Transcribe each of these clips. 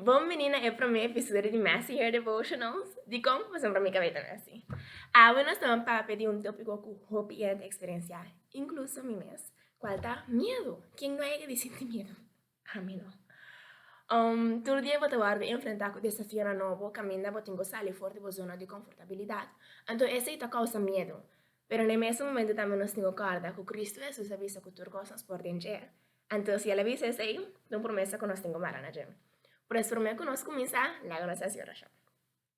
Bom menina é para mim episódio de Messy Hair Devotionals, de como fazer para mim cabelo messy. Hoje nós estamos para pedir um tópico que hope e experienciar, incluso mim mesmo. Qual tá? Medo. Quem não é que sente medo? A mim não. Todo dia vou ter de enfrentar com desafio novo, caminhar vou ter que sair fora da zona de confortabilidade. Então, esse é causa medo. Pero no mesmo momento também nós temos corda que Cristo Jesus avisa que tudo coisas por dentro. Então, se ele avisa isso aí, então promessa que nós temos para na gente. Por eso, primero que nos comienza la gracia y oración.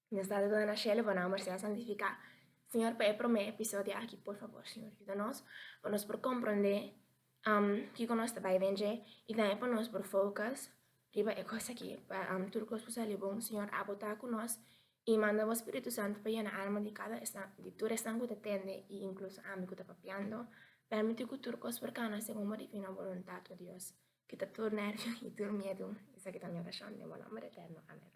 En esta de la Shell, vamos a santificar. Señor, para el primer episodio aquí, por favor, Señor, ayúdanos. Nos por comprender que con nuestra Biblia y también por nos por focus. Riba es cosa aquí, para turcos pues ali bom, Señor, abotar con nos y manda vos Espíritu Santo para llenar alma de cada de tu están que te tende y incluso a mí que te papiando. Permite que turcos por cana según la divina voluntad de Dios. Quita todo nervio y todo miedo. Esa que también oración de nombre eterno. Amén.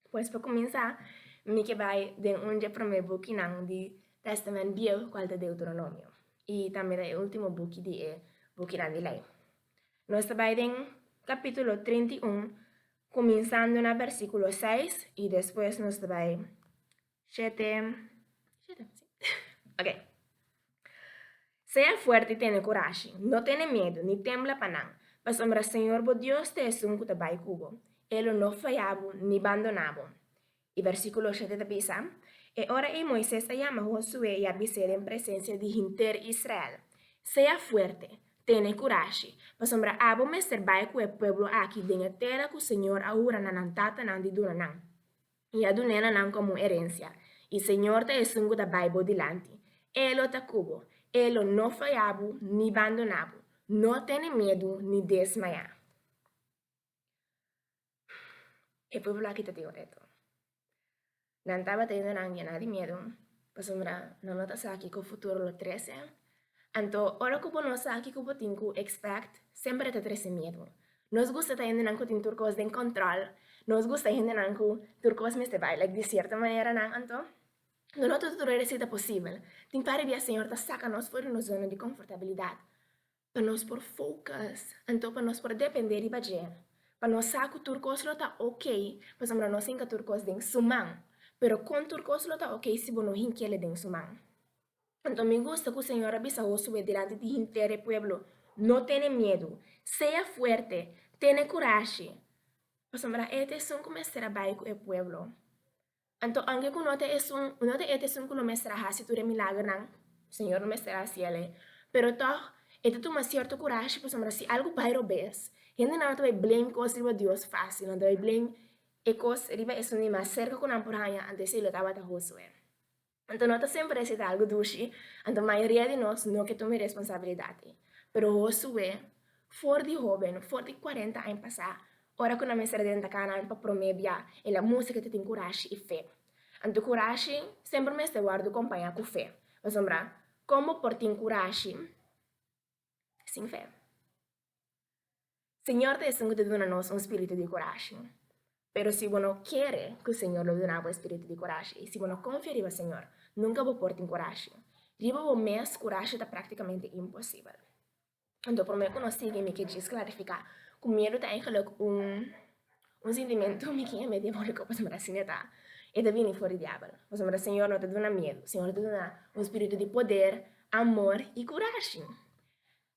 Pues para começar, me que vai de onde primeiro book não de Testamento Bio, qual de Deuteronômio. E também é o último book de book não de lei. Nós vai em capítulo 31, começando no versículo 6 e depois nós vai 7. Ok. Sea fuerte y ten coraje, no tiene miedo, ni tembla para nada. Pues hombre, Señor, vos Dios te es un cutabay cubo. Él no fallaba ni abandonaba. Y versículo 7 de Pisa. E ora e Moisés te llama Josué y avisar en presencia de Inter Israel. Sea fuerte, ten coraje. Pues hombre, abo me serbai cu el pueblo aquí de la tierra que el Señor ahora nanantata nan di dunanan. Y adunena nan como herencia. Y Señor te es un cutabay delante. Él te cubo. Ele não falhava nem abandonava, não tem medo nem desmaiar. E povo lá que te digo esto. Não estava tendo nada de medo, pues mira, não nota aqui que o futuro lo 13. Então, ora que não sabe que o tenho expect, sempre te trece medo. Nos gusta tendo nanco tem turcos de control, nos gusta tendo nanco turcos me se vai, like de certa maneira não, então. Não é tudo recita possível. Tem para ver, Senhor, tá saca-nos fora de zona de confortabilidade. Para nós por focus. Então, para nós por depender de bager. Para nós saco turcos lo tá ok. Mas para nós inca turcos den sumang. Pero com turcos lo tá ok se bono hinquele den sumang. Então, me gusta que o Senhor avisa o sube delante de intere pueblo. No tiene miedo. Sea fuerte. Tiene coraje. Mas para este son como será baico el pueblo. Então, aunque que não te é um que não me será se tu é milagre não, Senhor não me será se ele, pero tá, tu uma certa coragem para sombra se algo vai robes, gente não te vai blame coisa de Deus fácil, não te vai blame e coisa riba é só mais cerca com a porranha antes ele estava a Josué. Então, não te sempre se algo dushi, então a maioria de nós não que tome responsabilidade, pero Josué, for de jovem, for de 40 anos passar, ora que não me será dentro da cana para prometer e a música te tem coragem e fé. Anto coragem sempre me se guarda acompanhar com fé. Mas lembra, como por ter coragem sem fé? Senhor te ensinou de dar a nós espírito de coragem. Pero se você não quer que o Senhor lhe dê um espírito de coragem, e se você não confia no Senhor, nunca vou pôr em coragem. Riba o mês, coragem está praticamente impossível. Então, por mim, que nós seguimos que diz clarificar, com medo tem que sentimento que é meio diabólico, para me assim, tá? E da viene fora diabo. Mas o Senhor não te dá medo, o Senhor te dá um espírito de poder, amor e coragem.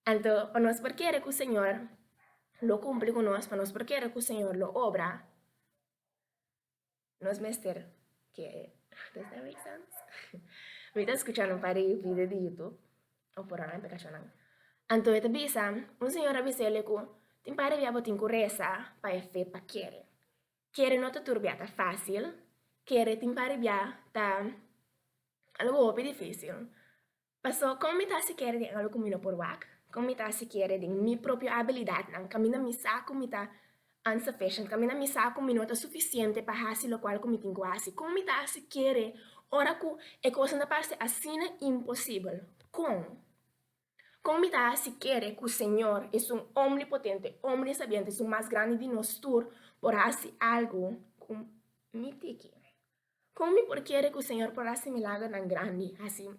Então, para nós porque que o Senhor lo cumpre conosco, para nós porque que o Senhor lo obra, nós mestre que does that make sense? Me está escuchando un par de videos de YouTube, o por ahora empezar a Então, eu bisa, Senhor avisa ele que tem para ver a botin reza para fe para querer. Querer não te turbiata fácil, querer tem para ver tá algo bem difícil. Passou como me tá se querer de algo como por wak, como me tá se querer de minha própria habilidade, não camina me saco me tá insufficient, camina me saco me não tá suficiente para fazer o qual como tenho quase, como me tá se querer, ora que é coisa na parte assim impossível. Como me dá se quer que o Senhor é um omnipotente, omnisabiente, é o mais grande de nós todos, por fazer algo com me tique. Como me por querer que o Senhor por fazer milagre tão grande, assim,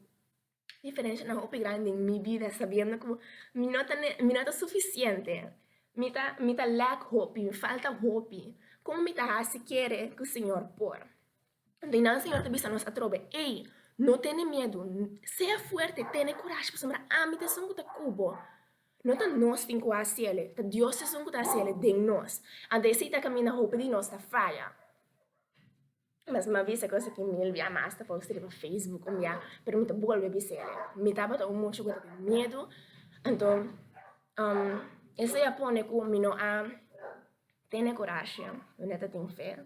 diferente não é grande em minha vida, sabendo que me não é suficiente. mita lack hope, me falta hope. Como mita se quiere que o Senhor por. Então, o Senhor te bisa nos atrobe, ei, não tenha medo, seja forte, tenha coragem, para a mita são que cubo. Não tá nós tem que fazer, tá Deus são que tá fazendo de nós. Ante se tá caminhando hope de nós tá falha. Mas uma vez a coisa que me via mais tá falando para Facebook, pero me tá boa bebê sério. Me tá botando muito que tem medo. Então, esse é a pone que me não a tenha coragem, não tá tem fé.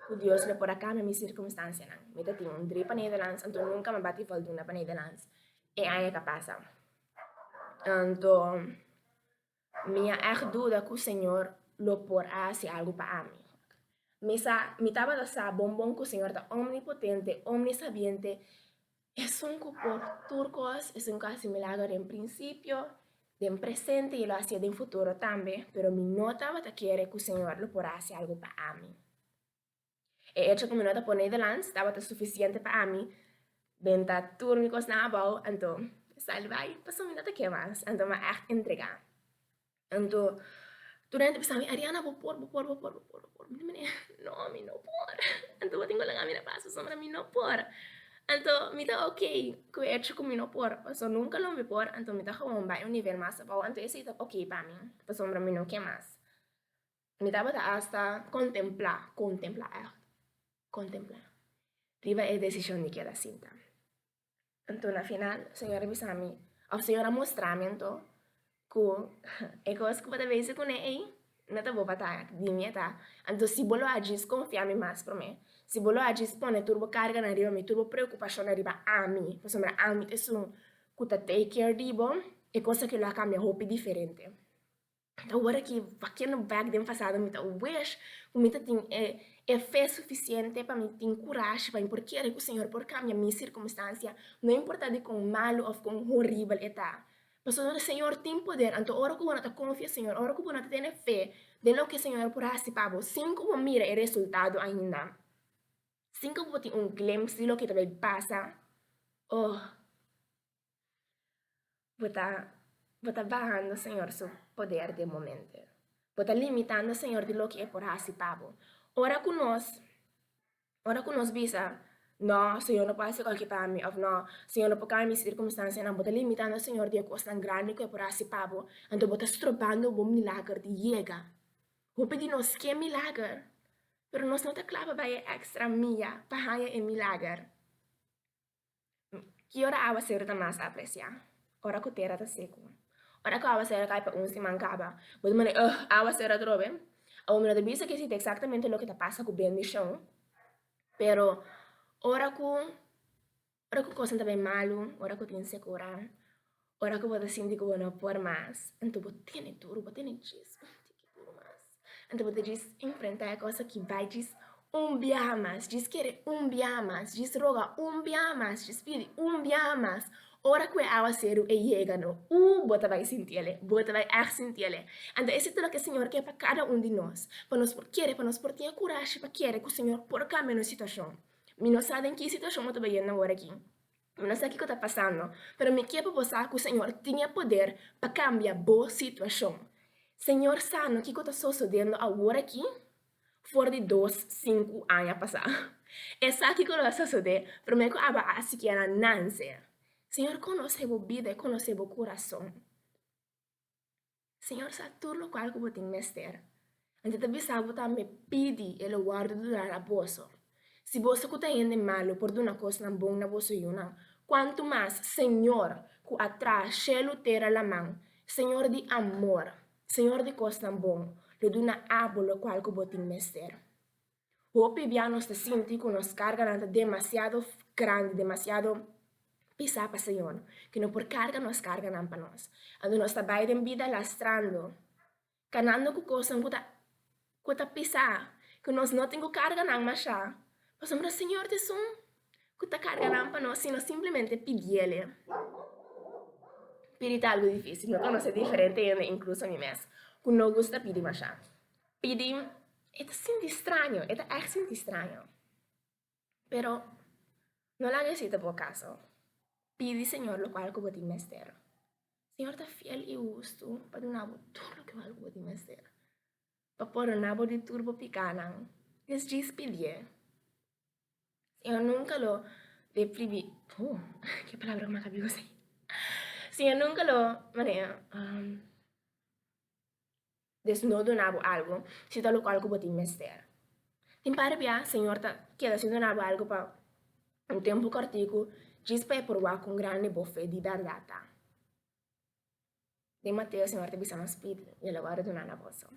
O Deus le por acá minha circunstância não. Me tá tem drie para Nederlands, então nunca me bati falta para Nederlands. E aí que passa. Então, minha dúvida que o Senhor lo porá se algo para mim. Me estaba dando bombón que o Senhor está omnipotente, omnisabiente. Es un por turcos, es un casi milagro en principio, en presente y lo hacía en futuro también, pero mi nota va a quiere que o Senhor lo porá hacer algo para mí. E hecho que mi nota por Nederlands estaba suficiente para mí, venta turcos na bouw, então, salvai, passou mi nota que mais, então, me echt entregar. Então, durante pensava, Ariana, vou pôr. No, mi no por. Então, eu tenho lá a minha passo, sombra mi no por. Então, me dá ok, que eu hecho com mi no por. Então, nunca lo me por, então me dá gewoon bij um nível mais bom. Então, esse é ok para mim. Então, sombra mi no que mais. Me dá hasta contemplar. Riva é decisão de cada cinta. Então, na final, o Senhor avisa-me, o Senhor mostra-me, então, que é coisa que pode ver com ele, não tá bom para de mim, tá? Então, se bolo agis, confia-me mais para mim. Se bolo agis, põe turbo carga na riba, me turbo preocupação na riba a mim. Por exemplo, a mim, isso que tá take care de bom, é coisa que lá cambia hope diferente. Então, agora que aqui no back do passado, me tá wish, me tá tem é fé suficiente para mim ter coragem para porque o Senhor por cambiar minha circunstância, não importa de com malo ou com horrível está. Mas o Senhor tem poder, então ora que você confia, Senhor, ora que você tem fé, de lo que o Senhor por assim para você, sem que você mira o resultado ainda, sem que você tenha glimpse de lo que também passa, você barrando, Senhor, seu poder de momento. Você limitando, Senhor, de lo que é por assim para você. Ora que nós visa, no, Senhor não pode ser qualquer para mim, ou não, Senhor não pode cambiar minha circunstância, não, você limitando, Senhor, de coisa tão grande que é por assim para você, então você estropando o milagre de chega. Vou pedir nós que é milagre, mas nós não está claro para extra minha, para ganhar milagre. Que hora a você está mais a apreciar? Ora que o terra está seco. Ora que a você cai para se mancaba. Você me diz, a você está trove. A me dice que sí, exactamente lo que te pasa con bendición. Pero ora que cosa está bien malo, ora que te insegura, ora que você sente que você não pode mais, então você tem tudo, você tem isso, mais. Então você diz enfrentar a coisa que vai diz dia mais, diz querer dia mais, diz roga dia mais, diz pedir dia mais. Ora que a ser e chega no, você vai sentir ele, você vai sentir ele. Então, esse é tudo que o Senhor quer para cada de nós. Para nós para nós ter coragem, para querer que o Senhor por cambiar a situação. Eu não sei em que situação eu estou vivendo agora aqui. Eu não sei o que está passando, mas me quer para você que o Senhor tinha poder para cambiar a situação. Senhor sabe o que está sucedendo agora aqui, fora de 2, 5 anos passados. É sabe o que está sucedendo, mas me quer para assim que era Nancy. Senhor conoce a vida e conoce o coração. Senhor sabe tudo o qual você tem mestre. Então, também sabe também pedir e guarda durar a bolsa. Se você está indo mal por uma coisa não boa na bolsa, quanto mais, Senhor, que atrás, chelo terá a mão, Senhor de amor, Senhor de coisa não bom, lhe dá uma água o qual você tem mestre. O pibiano nos sente que nos carga demasiado grande, demasiado pisar para Senhor, que não por carga nos carga não para nós. Ando nós trabalhamos em vida lastrando, canando com coisa que tá pisar, que nós não temos carga não mais já. Mas o Senhor te som, que tá carga não para nós, sino simplesmente pedir ele. Pedir algo difícil, não conhece diferente incluso a mim mesmo, que não gosta pedir mais já. Pedir, é assim estranho, é assim estranho. Pero não la necessita por caso. Pide, Senhor, lo qual que você tem mestre. Señor está fiel y justo para donar todo lo que va algo de hacer. Para pôr un nabo de turbo picanan. Es despedir. Señor nunca lo deprivi. Oh, qué palabra más maravillosa. Señor nunca lo desnudo nabo algo, si tal lo algo botin mester. Tim pare bia, Señor ta queda si donava algo para un tempo cortico, gispa por wa con grande boffe di dardata. De Matteo, Señor te bisama speed, e lo guarda una bossa.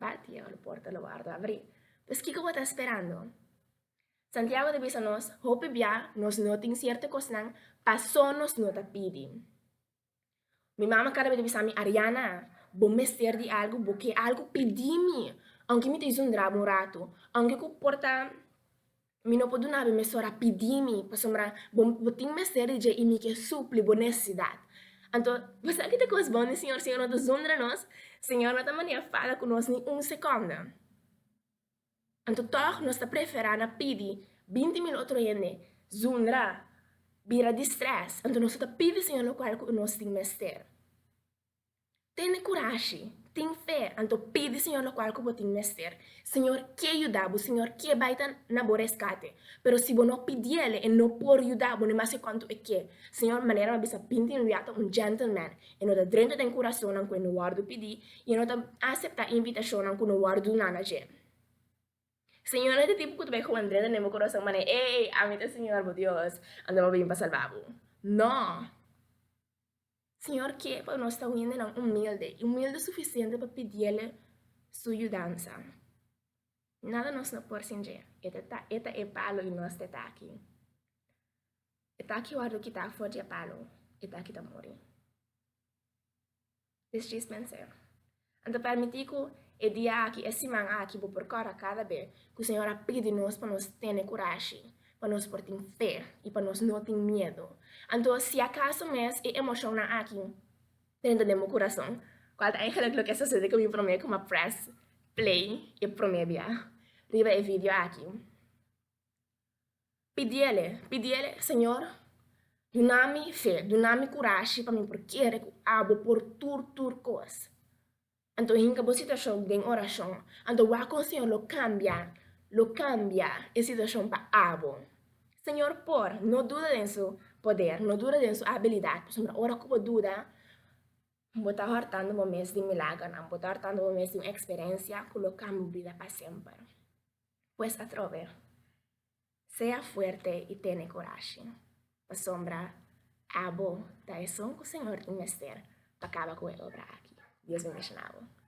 Batti, lo porta, lo guarda, apri. Pues Kiko está esperando. Santiago de Bisanos, hope bia, nos noting cierta cosnan, pasó nos nota pidi. Mi mamma cada vez de bisami Ariana, bom mester di algo, porque algo pedimi. Anche mi te un drabo un rato, anche ku porta mi non posso dare me sora pedimi, pasomra boting mester je imi que supli bonecsidad. Anto, você que te coisa bom, senhor não te zondra nós, senhor não te mania fala com nós nem segundo. Anto, toch nós te preferana pedi 20 minutos ainda, zondra, bira de stress, anto nós te pedi senhor no qual nós tem mester. Tenha coragem, tem fé, anto pede Senhor no qual que tem mester. Senhor quer ajudar, Senhor quer baita na boa rescate. Pero se você não pedir ele e não por ajudar, você não sabe quanto é que. Senhor, maneira bisa pinti enviado gentleman e não tá dentro do coração não que não guardo pedir e não tá aceitar a invitação não que não guardo nada je. Senhor, é tipo que tu vai com dentro do meu coração, mas ei, amita Senhor, por Deus, andamos bem para salvar. Não. Senhor, que para nós está humilde o suficiente para pedir-lhe sua ajudança. Nada nos não por sentir. Eta é palo e nós está aqui. Está aqui o ar que está fora de palo. Está aqui está morrer. Deixa eu pensar. Então, permitir que o dia aqui, esse manhã aqui, vou procurar cada vez que o Senhor pede nós para nós ter coragem, para nós por ter fé e para nós não ter medo. Então, se acaso mesmo é emoção aqui, dentro do meu coração, quando eigenlijk lo que sucede que eu me prometo uma press play e prometo riba o vídeo aqui. Pedir-lhe, Senhor, dá-me fé, dá-me coragem para mim porque eu abo por tudo coisa. Então, em cada situação de oração, então o Senhor lo cambia a situação para abo. Senhor, por, não duda de seu poder, não duda de sua habilidade, por exemplo, ora como duda, botar hortando momentos de milagre, não botar hortando momentos de experiência, colocar minha vida para sempre. Pues a trover, sea fuerte e tenha coragem. Por sombra, abo da eso que o Senhor tem mester para acabar com a obra aqui. Deus me mencionava.